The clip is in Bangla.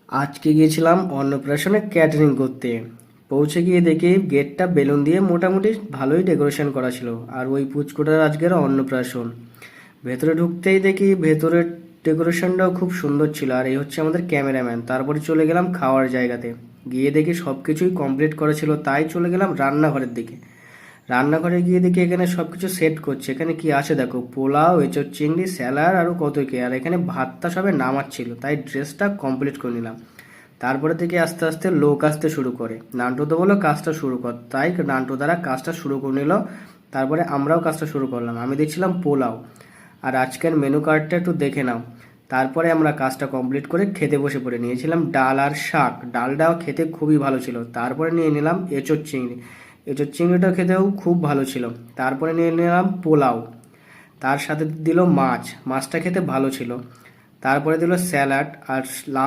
আজকে গিয়েছিলাম অন্নপ্রাশনে ক্যাটারিং করতে। পৌঁছে গিয়ে দেখি গেটটা বেলুন দিয়ে মোটামুটি ভালোই ডেকোরেশন করা ছিল, আর ওই পুচকুটার আজকের অন্নপ্রাশন। ভেতরে ঢুকতেই দেখি ভেতরের ডেকোরেশনটাও খুব সুন্দর ছিল, আর এই হচ্ছে আমাদের ক্যামেরাম্যান। তারপরে চলে গেলাম খাওয়ার জায়গাতে। গিয়ে দেখি সব কিছুই কমপ্লিট করা ছিল, তাই চলে গেলাম রান্নাঘরের দিকে। রান্নাঘরে গিয়ে দেখি এখানে সব কিছু সেট করছে। এখানে কি আছে দেখো, পোলাও, এঁচোড় চিংড়ি, স্যালাড, আরও কত কি। আর এখানে ভাতটা সবে নামাচ্ছিল, তাই ড্রেসটা কমপ্লিট করে নিলাম। তারপরে থেকে আস্তে আস্তে লোক আসতে শুরু করে। নান্টুদা বললো কাজটা শুরু কর, তাই নান্টু দ্বারা কাজটা শুরু করে নিল। তারপরে আমরাও কাজটা শুরু করলাম। আমি দেখছিলাম পোলাও। আর আজকের মেনু কার্ডটা একটু দেখে নাও। তারপরে আমরা কাজটা কমপ্লিট করে খেতে বসে পড়ে নিয়েছিলাম ডাল আর শাক। ডালটাও খেতে খুবই ভালো ছিল। তারপরে নিয়ে নিলাম এঁচোড় চিংড়ি। এঁচোড় চিংড়িটা খেতেও খুব ভালো ছিল। তারপরে নিয়ে নিলাম পোলাও। তার সাথে দিল মাছ। মাছটা খেতে ভালো ছিল। তারপরে দিল স্যালাড আর